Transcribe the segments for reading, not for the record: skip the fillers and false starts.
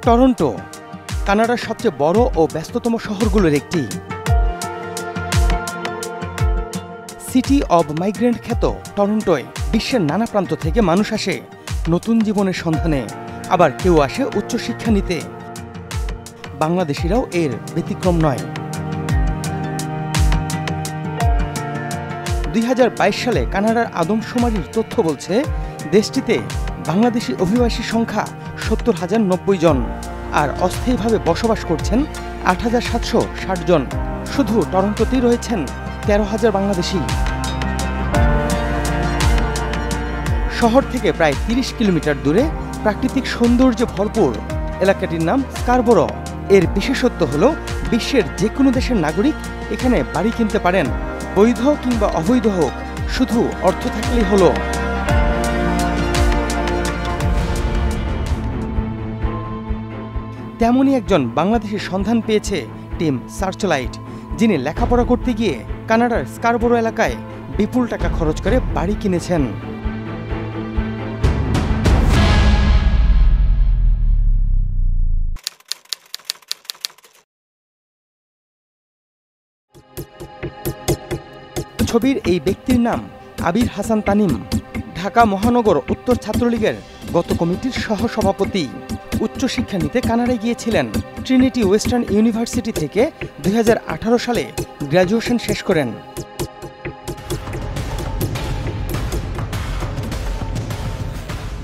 Toronto কানাডার সবচেয়ে বড় ও ব্যস্ততম শহরগুলোর একটি। সিটি অব মাইগ্রেন্ট খ্যাত টরন্টোয় বিশ্বের নানা প্রান্ত থেকে মানুষ আসে নতুন জীবনের সন্ধানে, আবার কেউ আসে উচ্চশিক্ষা নিতে। বাংলাদেশিরাও এর ব্যতিক্রম নয়। 2022 সালে কানাডার আদমশুমারির তথ্য বলছে দেশটিতে বাংলাদেশি অভিবাসীর সংখ্যা 70,090 জন, আর অস্থায়ীভাবে বসবাস করছেন 8,760 জন। শুধু টরন্টোতেই রয়েছেন 13,000 বাংলাদেশি। শহর থেকে প্রায় 30 কিলোমিটার দূরে প্রাকৃতিক সৌন্দর্যে ভরপুর এলাকাটির নাম স্কারবোরো। এর বিশেষত্ব হল বিশ্বের যে কোনো দেশের নাগরিক এখানে বাড়ি কিনতে পারেন, বৈধ কিংবা অবৈধ হোক, শুধু অর্থ থাকলেই হলো। তেমনই একজন বাংলাদেশের সন্ধান পেয়েছে টিম সার্চলাইট, যিনি লেখাপড়া করতে গিয়ে কানাডার স্কারবোরো এলাকায় বিপুল টাকা খরচ করে বাড়ি কিনেছেন। ছবির এই ব্যক্তির নাম আবির হাসান তানিম, ঢাকা মহানগর উত্তর ছাত্রলীগের গত কমিটির সহসভাপতি। উচ্চশিক্ষা নিতে কানাডায় গিয়েছিলেন। ট্রিনিটি ওয়েস্টার্ন ইউনিভার্সিটি থেকে 2018 সালে গ্র্যাজুয়েশন শেষ করেন।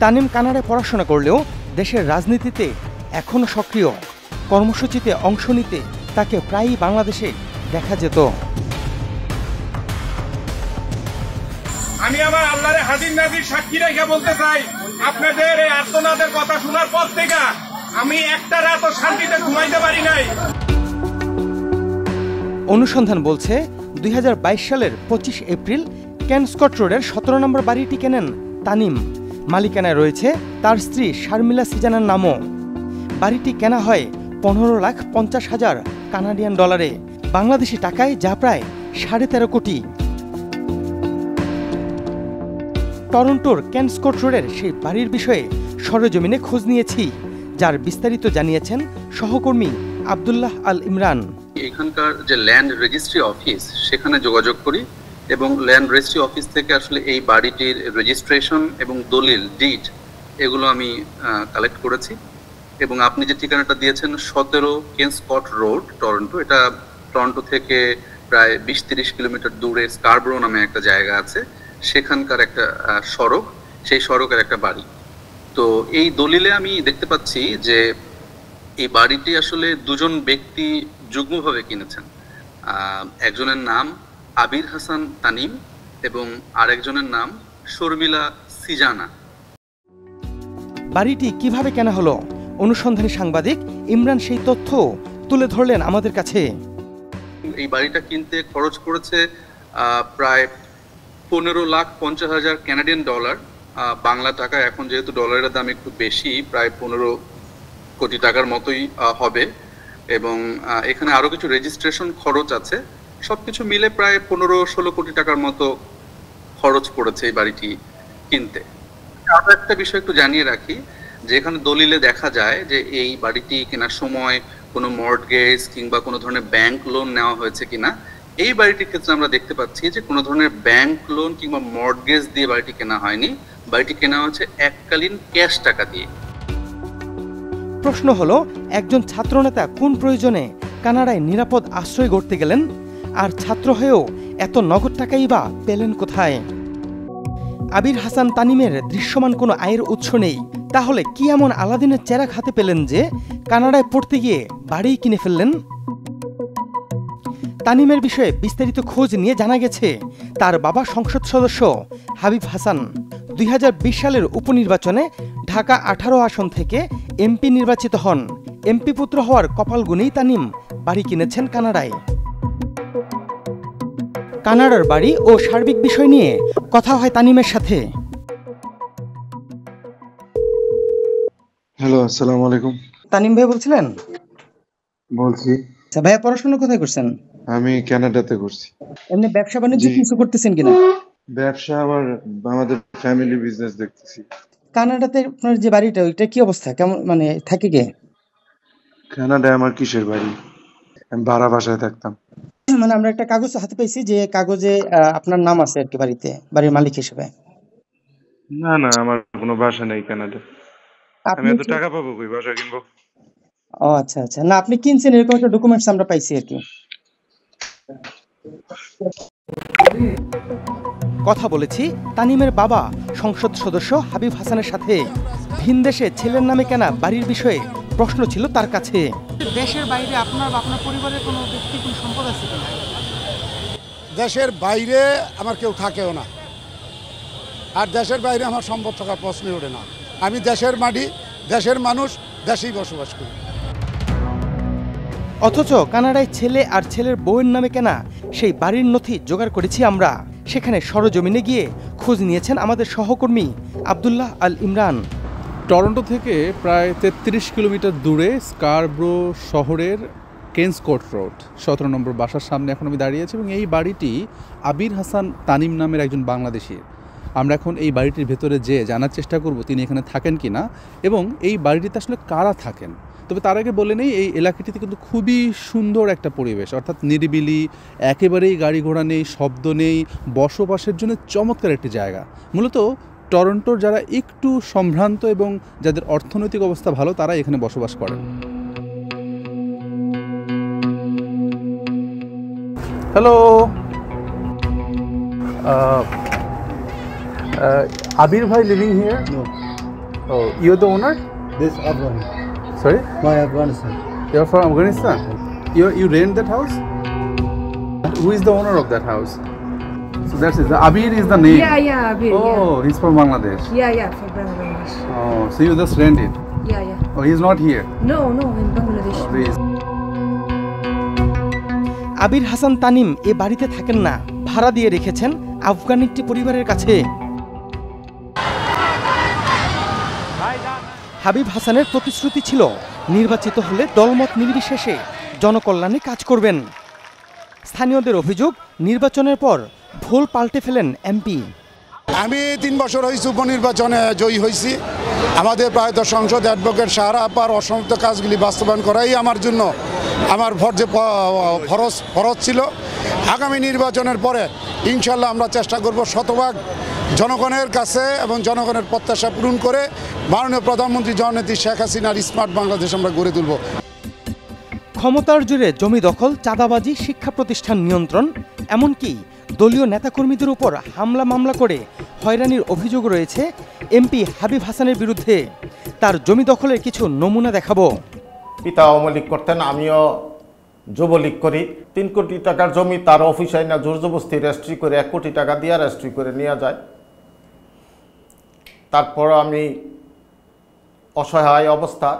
তানিম কানাডায় পড়াশোনা করলেও দেশের রাজনীতিতে এখনও সক্রিয়। কর্মসূচিতে অংশ নিতে তাকে প্রায়ই বাংলাদেশে দেখা যেত। আমি আমার আল্লাহরে হাজির নাজির সাক্ষী রেখে বলতে চাই, আপনাদের এই আর্তনাদের কথা শোনার পর থেকে আমি একটা রাতও শান্তিতে ঘুমাইতে পারি নাই। অনুসন্ধান বলছে 2022 সালের 25 এপ্রিল কেনস্কট রোডের 17 নম্বর বাড়িটি কেনেন তানিম। মালিকানায় রয়েছে তার স্ত্রী শারমিলা সিজানার নামও। বাড়িটি কেনা হয় 15,50,000 কানাডিয়ান ডলারে, বাংলাদেশি টাকায় যা প্রায় 13.5 কোটি। টরন্টোর কেনস্কট রোডের সেই বাড়ির বিষয়ে সরেজমিনে খোঁজ নিয়েছি, যার বিস্তারিত জানিয়েছেন সহকর্মী আব্দুল্লাহ আল ইমরান। এখানকার যে ল্যান্ড রেজিস্ট্রি অফিস, সেখানে যোগাযোগ করি এবং ল্যান্ড রেজিস্ট্রি অফিস থেকে আসলে এই বাড়িটির রেজিস্ট্রেশন এবং দলিল ডিড এগুলো আমি কালেক্ট করেছি। এবং আপনি যে ঠিকানাটা দিয়েছেন 17 কেনস্কট রোড টরন্টো, এটা টরন্টো থেকে প্রায় 20-30 কিলোমিটার দূরে স্কারবোরো নামে একটা জায়গা আছে, সেখানকার একটা সড়ক, সেই সড়কের একটা বাড়ি। তো এই দলিলে আমি দেখতে পাচ্ছি যে এই বাড়িটি আসলে দুজন ব্যক্তি যুগ্মভাবে কিনেছেন। একজনের নাম আবির হাসান তানিম এবং আরেকজনের নাম শর্মিলা সিজানা। বাড়িটি কিভাবে কেনা হলো, অনুসন্ধানী সাংবাদিক ইমরান সেই তথ্য তুলে ধরলেন আমাদের কাছে। এই বাড়িটা কিনতে খরচ করেছে প্রায় 15,50,000 কানাডিয়ান ডলার। বাংলা টাকা এখন যেহেতু ডলারের দাম একটু বেশি, প্রায় 15 কোটি টাকার মতোই হবে। এবং এখানে আরো কিছু রেজিস্ট্রেশন খরচ আছে, সবকিছু মিলে প্রায় 15-16 কোটি টাকার মতো খরচ পড়েছে এই বাড়িটি কিনতে। আরো একটা বিষয় একটু জানিয়ে রাখি, যে এখানে দলিলে দেখা যায় যে এই বাড়িটি কেনার সময় কোনো মর্টগেজ কিংবা কোনো ধরনের ব্যাংক লোন নেওয়া হয়েছে কিনা। এই বাড়িটির ক্ষেত্রে আমরা দেখতে পাচ্ছি যে কোনো ধরনের ব্যাংক লোন কিংবা মর্টগেজ দিয়ে বাড়িটি কেনা হয়নি, বাড়িটি কেনা হচ্ছে এককালীন ক্যাশ টাকা দিয়ে। প্রশ্ন হলো, একজন ছাত্রনেতা কোন প্রয়োজনে কানাডায় নিরাপদ আশ্রয় গড়তে গেলেন, আর ছাত্র হয়েও এত নগদ টাকাই বা পেলেন কোথায়? আবির হাসান তানিমের দৃশ্যমান কোনো আয়ের উৎস নেই, তাহলে কি এমন আলাদিনের চেরাগ হাতে পেলেন যে কানাডায় পড়তে গিয়ে বাড়ি কিনে ফেললেন? তানিমের বিষয়ে বিস্তারিত খোঁজ নিয়ে জানা গেছে তার বাবা সংসদ সদস্য হাবিব হাসান 2020 সালের উপনির্বাচনে ঢাকা 18 আসন থেকে এমপি নির্বাচিত হন। এমপি পুত্র হওয়ার কপাল গুনেই তানিম বাড়ি কিনেছেন কানাডায়। কানাডার বাড়ি ও সার্বিক বিষয় নিয়ে কথা হয় তানিমের সাথে। হ্যালো, আসসালামু আলাইকুম। তানিম ভাই বলছিলেন? বলছি। আচ্ছা ভাইয়া, পড়াশোনা কোথায় করছেন? আমি কানাডাতে করছি। এমনি ব্যবসা বাণিজ্য কিছু করতেছেন কিনা? ব্যবসা আমাদের ফ্যামিলি বিজনেস দেখতেছি। কানাডাতে আপনার যে বাড়িটা, ওইটা কি অবস্থা, কেমন, মানে থাকে কে? কানাডায় আমার কিসের বাড়ি? আমি ভাড়া বাসায় থাকতাম। মানে আমরা একটা কাগজ হাতে পেয়েছি, যে কাগজে আপনার নাম আছে আর কি, বাড়ির মালিক হিসেবে। না না, আমার কোনো বাসা নেই কানাডায়। আমি আপনি এত টাকা পাবো কই বাসা কিনবো? ও আচ্ছা আচ্ছা, না আপনি কিনছেন এরকম একটা ডকুমেন্টস আমরা পাইছি আর কি। কথা বলেছি তানিমের বাবা সংসদ সদস্য হাবিব হাসানের সাথে। ভিনদেশে ছেলের নামে কেনা বাড়ির বিষয়ে প্রশ্ন ছিল তার কাছে। দেশের বাইরে আপনার বা আপনার পরিবারের কোনো ব্যক্তি কোনো সম্পদ আছে কিনা? দেশের বাইরে আমার কেউ থাকেও না, আর দেশের বাইরে আমার সম্পদ থাকার প্রশ্নই ওঠে না। আমি দেশের মাটি, দেশের মানুষ, দেশেই বসবাস করি। অথচ কানাডায় ছেলে আর ছেলের বউয়ের নামে কেনা সেই বাড়ির নথি জোগাড় করেছি আমরা। সেখানে সরজমিনে গিয়ে খোঁজ নিয়েছেন আমাদের সহকর্মী আব্দুল্লাহ আল ইমরান। টরন্টো থেকে প্রায় 33 কিলোমিটার দূরে স্কারব্রো শহরের কেন্সকোর্ট রোড 17 নম্বর বাসার সামনে এখন আমি দাঁড়িয়ে আছি, এবং এই বাড়িটি আবির হাসান তানিম নামের একজন বাংলাদেশী। আমরা এখন এই বাড়িটির ভেতরে যেয়ে জানার চেষ্টা করব তিনি এখানে থাকেন কি না, এবং এই বাড়িটিতে আসলে কারা থাকেন। তবে তার আগে বলে নেই, এই এলাকাটিতে কিন্তু খুবই সুন্দর একটা পরিবেশ, অর্থাৎ নিরিবিলি, একেবারেই গাড়ি ঘোড়া নেই, শব্দ নেই, বসবাসের জন্য চমৎকার একটি জায়গা। মূলত টরন্টোর যারা একটু সম্ভ্রান্ত এবং যাদের অর্থনৈতিক অবস্থা ভালো তারা এখানে বসবাস করেন। Hello, Abir bhai living here? No. Oh, you're the owner? This Afghan. Sorry? My Afghanistan. You're from Afghanistan? You rent that house? Who is the owner of that house? So that's it. Abir is the name. Yeah, Abir. Oh, he's from Bangladesh. Yeah, from Bangladesh. Oh, so you just rent it? Yeah. Oh, he's not here. No, in Bangladesh. Oh, he's... আবির হাসান তানিম এ বাড়িতে থাকেন না, ভাড়া দিয়ে রেখেছেন আফগান একটি পরিবারের কাছে। হাবিব হাসানের প্রতিশ্রুতি ছিল নির্বাচিত হলে দলমত নির্বিশেষে জনকল্যাণে কাজ করবেন। স্থানীয়দের অভিযোগ, নির্বাচনের পর ভুল পাল্টে ফেলেন এমপি। আমি 3 বছর হয়েছি উপনির্বাচনে জয়ী হয়েছি। আমাদের প্রায় সংসদ অ্যাডভোকেট সাহারা আপার অসমাপ্ত কাজগুলি বাস্তবায়ন করাই আমার জন্য আমার ফরজ ছিল। আগামী নির্বাচনের পরে ইনশাল্লাহ আমরা চেষ্টা করব শতভাগ জনগণের কাছে এবং জনগণের প্রত্যাশা পূরণ করে মাননীয় প্রধানমন্ত্রী জননেত্রী শেখ হাসিনার স্মার্ট বাংলাদেশ আমরা গড়ে তুলব। ক্ষমতার জোরে জমি দখল, চাঁদাবাজি, শিক্ষা প্রতিষ্ঠান নিয়ন্ত্রণ, এমনকি দলীয় নেতাকর্মীদের উপর হামলা মামলা করে হয়রানির অভিযোগ রয়েছে এমপি হাবিব হাসানের বিরুদ্ধে। তার জমি দখলের কিছু নমুনা দেখাবো। পিতা আওয়ামী লীগ করতেন, আমিও যুবলীগ করি। 3 কোটি টাকার জমি তার অফিসে না জোর জবরদস্তি রেজিস্ট্রি করে 1 কোটি টাকা দিয়ে রেজিস্ট্রি করে নিয়ে যায়। তারপর আমি অসহায় অবস্থা,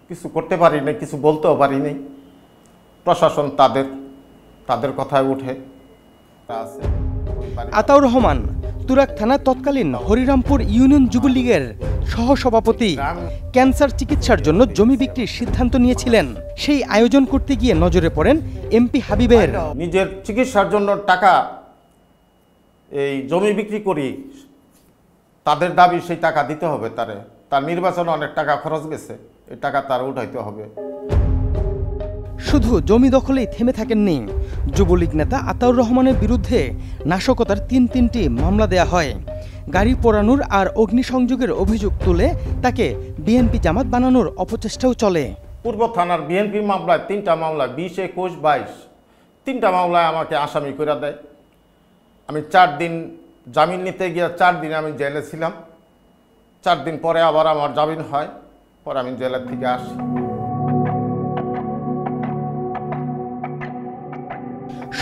কিছু করতে পারি না, কিছু বলতেও পারি নাই। প্রশাসন তাদের কথায় উঠে আছে। আতাউর রহমান তুরাগ থানা তৎকালীন হরিরামপুর ইউনিয়ন যুবলীগের সহসভাপতি। ক্যান্সার চিকিৎসার জন্য জমি বিক্রির সিদ্ধান্ত নিয়েছিলেন। সেই আয়োজন করতে গিয়ে নজরে পড়েন এমপি হাবিবের। নিজের চিকিৎসার জন্য টাকা এই জমি বিক্রি করি, তাদের দাবি সেই টাকা দিতে হবে তার নির্বাচনে অনেক টাকা খরচ গেছে, এই টাকা তার উঠাইতে হবে। শুধু জমি দখলেই থেমে থাকেননি, যুবলীগ নেতা আতাউর রহমানের বিরুদ্ধে নাশকতার 3টি মামলা দেয়া হয়। গাড়ি পোড়ানোর আর অগ্নিসংযোগের অভিযোগ তুলে তাকে বিএনপি জামাত বানানোর অপচেষ্টাও চলে। পূর্ব থানার বিএনপি মামলায় 3টা মামলা 20, 21, 22 3টা মামলায় আমাকে আসামি করে দেয়। আমি 4 দিন জামিন নিতে গিয়ে 4 দিন আমি জেলে ছিলাম। 4 দিন পরে আবার আমার জামিন হয়, পরে আমি জেলের থেকে আসি।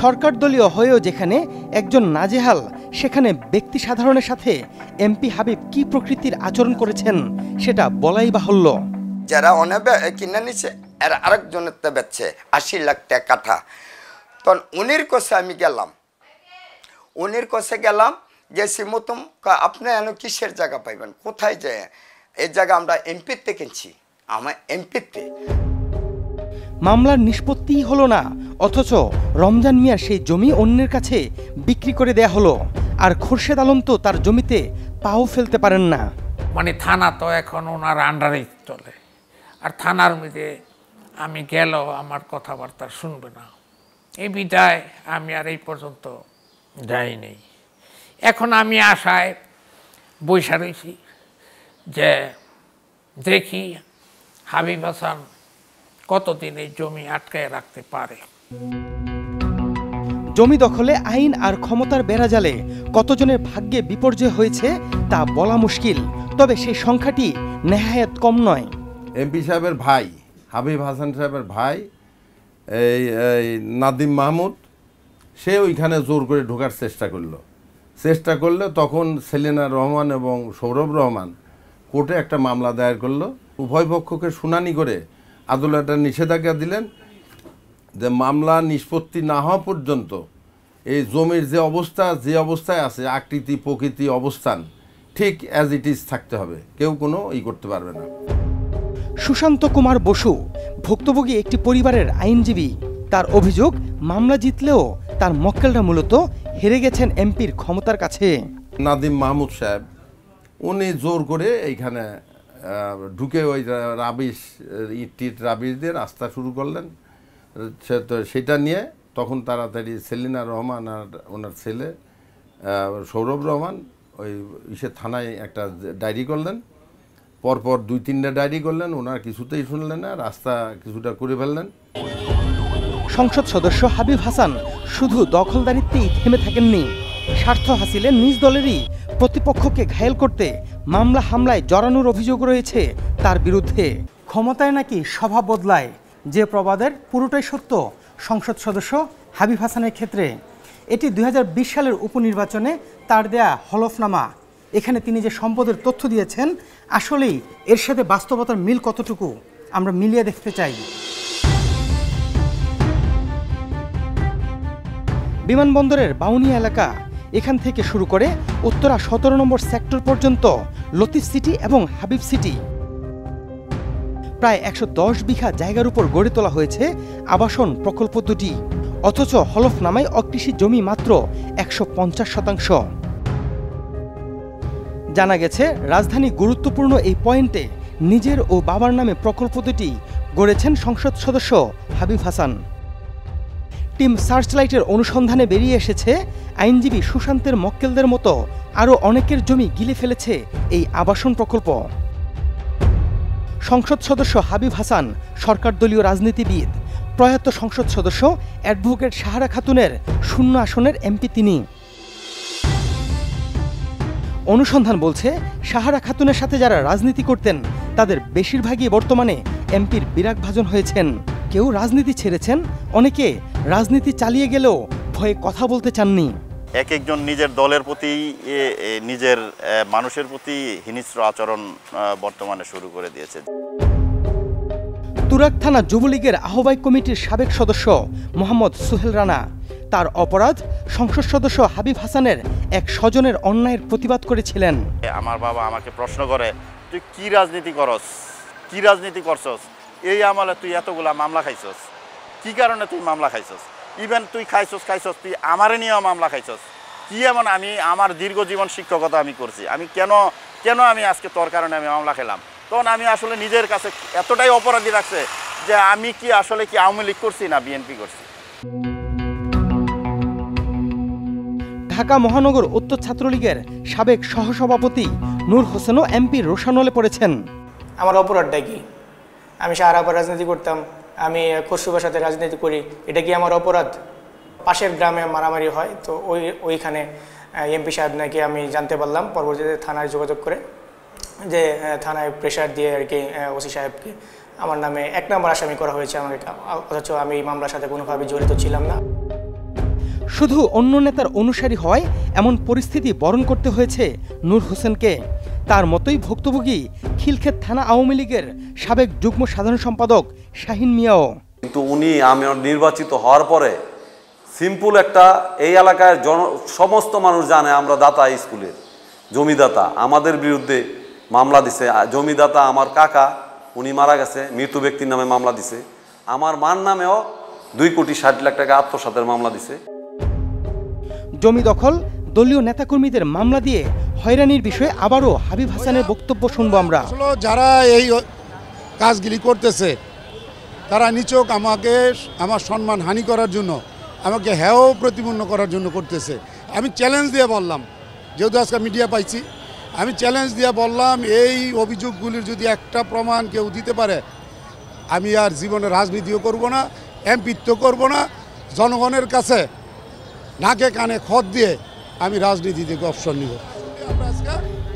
সরকার দলীয় হয়েও যেখানে একজন নাজেহাল, সেখানে ব্যক্তি সাধারণের সাথে এমপি হাবিব কি প্রকৃতির আচরণ করেছেন সেটা বলাই বাহুল্য। যারা অনেক কিনে নিছে আর আরেকজনের তো বেচছে 80 লাখ টাকা কাঠা। তখন উনির কোষে আমি গেলাম, গেছি মতম আপনি এন কিসের জায়গা পাইবেন, কোথায় যায়? এই জায়গা আমরা এমপিতে কিনছি, আমার এমপিতে। মামলার নিষ্পত্তিই হলো না, অথচ রমজান মিয়ার সেই জমি অন্যের কাছে বিক্রি করে দেয়া হলো। আর খোরশেদ আলম তো তার জমিতে পাও ফেলতে পারেন না। মানে থানা তো এখন ওনার আন্ডারেই চলে, আর থানার মধ্যে আমি গেলেও আমার কথাবার্তা শুনবে না, এই বিদায় আমি আর এই পর্যন্ত যাইনি। এখন আমি আশায় বইসা রয়েছি যে দেখি হাবিব হাসান কতদিন এই জমি আটকায় রাখতে পারে। জমি দখলে আইন আর ক্ষমতার বেড়াজালে কতজনের ভাগ্যে বিপর্যয় হয়েছে তা বলা মুশকিল, তবে সেই সংখ্যাটি নেহায়েত কম নয়। এমপি সাহেবের ভাই হাবিব হাসান সাহেবের ভাই এই নাদিম মাহমুদ, সে ওইখানে জোর করে ঢোকার চেষ্টা করলো। তখন সেলিনা রহমান এবং সৌরভ রহমান কোর্টে একটা মামলা দায়ের করলো। উভয় পক্ষকে শুনানি করে আদালতে নিষেধাজ্ঞা দিলেন যে মামলা নিষ্পত্তি না হওয়া পর্যন্ত এই জমির যে অবস্থায় আছে, আকৃতি প্রকৃতি অবস্থান ঠিক অ্যাজ ইট ইজ থাকতে হবে, কেউ কোনো করতে পারবে না। সুশান্ত কুমার বসু ভুক্তভোগী একটি পরিবারের আইনজীবী। তার অভিযোগ, মামলা জিতলেও তার মক্কেলরা মূলত হেরে গেছেন এমপির ক্ষমতার কাছে। নাদিম মাহমুদ সাহেব উনি জোর করে এইখানে ঢুকে ওই রাবিশ দিয়ে রাস্তা শুরু করলেন। সেটা নিয়ে তখন তাড়াতাড়ি সেলিনা রহমান আর ওনার ছেলে সৌরভ রহমান ওই থানায় একটা ডায়েরি করলেন। পরপর 2-3টা ডায়েরি করলেন, ওনার কিছুতেই শুনলেন না, রাস্তা কিছুটা করে ফেললেন। সংসদ সদস্য হাবিব হাসান শুধু দখলদারিত্বেই থেমে থাকেননি, স্বার্থ হাসিলে নিজ দলেরই প্রতিপক্ষকে ঘায়েল করতে মামলা হামলায় জড়ানোর অভিযোগ রয়েছে তার বিরুদ্ধে। ক্ষমতায় নাকি স্বভাব বদলায়, যে প্রবাদের পুরোটাই সত্য সংসদ সদস্য হাবিব হাসানের ক্ষেত্রে। এটি 2020 সালের উপনির্বাচনে তার দেয়া হলফনামা। এখানে তিনি যে সম্পদের তথ্য দিয়েছেন, আসলেই এর সাথে বাস্তবতার মিল কতটুকু আমরা মিলিয়ে দেখতে চাই। বিমানবন্দরের বাউনিয়া এলাকা, এখান থেকে শুরু করে উত্তরা 17 নম্বর সেক্টর পর্যন্ত লতিফ সিটি এবং হাবিব সিটি, প্রায় 110 বিঘা জায়গার উপর গড়ে তোলা হয়েছে আবাসন প্রকল্প দুটি, অথচ হলফনামায় অকৃষি জমি মাত্র 150%। জানা গেছে রাজধানী গুরুত্বপূর্ণ এই পয়েন্টে নিজের ও বাবার নামে প্রকল্প দুটি গড়েছেন সংসদ সদস্য হাবিব হাসান। টিম সার্চলাইটের অনুসন্ধানে বেরিয়ে এসেছে, আইনজীবী সুশান্তের মক্কেলদের মতো আরও অনেকের জমি গিলে ফেলেছে এই আবাসন প্রকল্প। সংসদ সদস্য হাবিব হাসান সরকার দলীয় রাজনীতিবিদ। প্রয়াত সংসদ সদস্য অ্যাডভোকেট সাহারা খাতুনের 0 আসনের এমপি তিনি। অনুসন্ধান বলছে, সাহারা খাতুনের সাথে যারা রাজনীতি করতেন তাদের বেশিরভাগই বর্তমানে এমপির বিরাগভাজন হয়েছেন। কেউ রাজনীতি ছেড়েছেন, অনেকে রাজনীতি চালিয়ে গেলেও ভয়ে কথা বলতে চাননি। এক একজন নিজের দলের প্রতি, নিজের মানুষের প্রতি হিংস্র আচরণ বর্তমানে শুরু করে দিয়েছে। তুরাগ থানা যুবলীগের আহ্বায়ক কমিটির সাবেক সদস্য মোহাম্মদ সুহেল রানা। তার অপরাধ, সংসদ সদস্য হাবিব হাসানের এক স্বজনের অন্যায়ের প্রতিবাদ করেছিলেন। আমার বাবা আমাকে প্রশ্ন করে, তুই কি রাজনীতি করছস, এই আমলে তুই এতগুলা মামলা খাইছস, কি কারণে তুই মামলা খাইছস, ইভেন তুই খাইছস তুই আমারে নিয়েও মামলা খাইছস, কি এমন আমি আমার দীর্ঘ জীবন শিক্ষকতা আমি করছি, আমি কেন আমি আজকে তোর কারণে আমি মামলা খেলাম। তখন আমি আসলে নিজের কাছে এতটাই অপরাধী রাখছে যে আমি কি আসলে কি আওয়ামী লীগ করছি না বিএনপি করছি। ঢাকা মহানগর উত্তর ছাত্রলীগের সাবেক সহসভাপতি নূর হোসেনও এমপির রোষানলে পড়েছেন। আমার অপরাধটা কি? আমি সাহারাপাড় রাজনীতি করতাম, আমি খসরুবার সাথে রাজনীতি করি, এটা কি আমার অপরাধ? পাশের গ্রামে মারামারি হয়, তো ওইখানে এমপি সাহেব নাকি আমি জানতে পারলাম পরবর্তীতে থানায় যোগাযোগ করে, যে থানায় প্রেশার দিয়ে আর কি ওসি সাহেবকে আমার নামে 1 নম্বর আসামি করা হয়েছে আমাকে, অথচ আমি এই মামলার সাথে কোনোভাবে জড়িত ছিলাম না। শুধু অন্য নেতার অনুসারী হয় এমন পরিস্থিতি বরণ করতে হয়েছে নূর হোসেনকে। তার মতোই ভুক্তভোগী খিলক্ষেত থানা আওয়ামী লীগের সাবেক যুগ্ম সাধারণ সম্পাদক শাহিন মিয়াও। কিন্তু উনি নির্বাচিত হওয়ার পরে সিম্পল একটা, এই এলাকায় সমস্ত মানুষ জানে আমরা দাতা স্কুলের জমিদাতা, আমাদের বিরুদ্ধে মামলা দিছে। জমিদাতা আমার কাকা, উনি মারা গেছে, মৃত ব্যক্তির নামে মামলা দিছে। আমার মার নামেও 2,60,00,000 টাকা আত্মসাতের মামলা দিছে। জমি দখল, দলীয় নেতাকর্মীদের মামলা দিয়ে হয়রানির বিষয়ে আবারও হাবিব হাসানের বক্তব্য শুনবো আমরা। যারা এই কাজগুলি করতেছে তারা নিছক আমাকে আমার সম্মান হানি করার জন্য, আমাকে হেয় প্রতিপন্ন করার জন্য করতেছে। আমি চ্যালেঞ্জ দিয়ে বললাম, যেহেতু আজকে মিডিয়া পাইছি, আমি চ্যালেঞ্জ দিয়ে বললাম এই অভিযোগগুলির যদি একটা প্রমাণ কেউ দিতে পারে, আমি আর জীবনে রাজনীতিও করব না, এমপিত্ব করব না, জনগণের কাছে নাকে কানে খত দিয়ে আমি রাজনীতি থেকে অবসর নিব।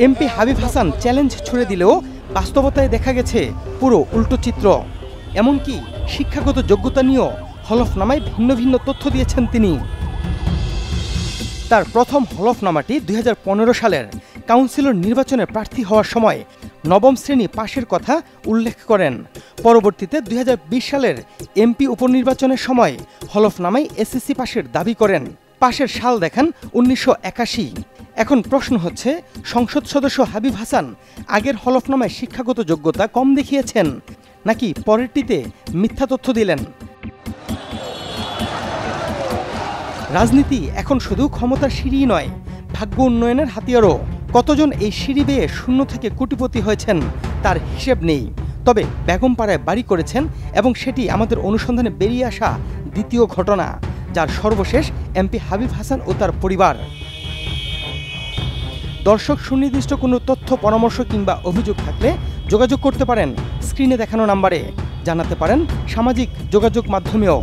এমপি হাবিব হাসান চ্যালেঞ্জ ছুড়ে দিলেও বাস্তবতায় দেখা গেছে পুরো উল্টো চিত্র। এমনকি শিক্ষাগত যোগ্যতা নিয়েও হলফনামায় ভিন্ন ভিন্ন তথ্য দিয়েছেন তিনি। তার প্রথম হলফনামাটি ২০১৫ সালের কাউন্সিলর নির্বাচনে প্রার্থী হওয়ার সময় নবম শ্রেণী পাশের কথা উল্লেখ করেন। পরবর্তীতে ২০২০ সালের এমপি উপনির্বাচনের সময় হলফনামায় এসএসসি পাশের দাবি করেন। পাশের সাল দেখান ১৯৮১। এখন প্রশ্ন হচ্ছে, সংসদ সদস্য হাবিব হাসান আগের হলফনামায় শিক্ষাগত যোগ্যতা কম দেখিয়েছেন নাকি পরেরটিতে মিথ্যা তথ্য দিলেন? রাজনীতি এখন শুধু ক্ষমতার সিঁড়ি নয়, ভাগ্য উন্নয়নের হাতিয়ারও। কতজন এই সিঁড়ি বেয়ে শূন্য থেকে কোটিপতি হয়েছেন তার হিসেব নেই। তবে বেগমপাড়ায় বাড়ি করেছেন এবং সেটি আমাদের অনুসন্ধানে বেরিয়ে আসা দ্বিতীয় ঘটনা, যার সর্বশেষ এমপি হাবিব হাসান ও তার পরিবার। দর্শক সুনির্দিষ্ট কোনো তথ্য, পরামর্শ কিংবা অভিযোগ থাকলে যোগাযোগ করতে পারেন স্ক্রিনে দেখানো নাম্বারে। জানাতে পারেন সামাজিক যোগাযোগ মাধ্যমেও।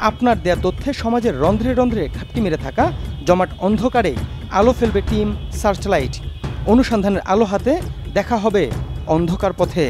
আপনার দেয়া তথ্যে সমাজের রন্ধ্রে রন্ধ্রে ঘাপটি মেরে থাকা জমাট অন্ধকারে আলো ফেলবে টিম সার্চলাইট। অনুসন্ধানের আলো হাতে দেখা হবে অন্ধকার পথে।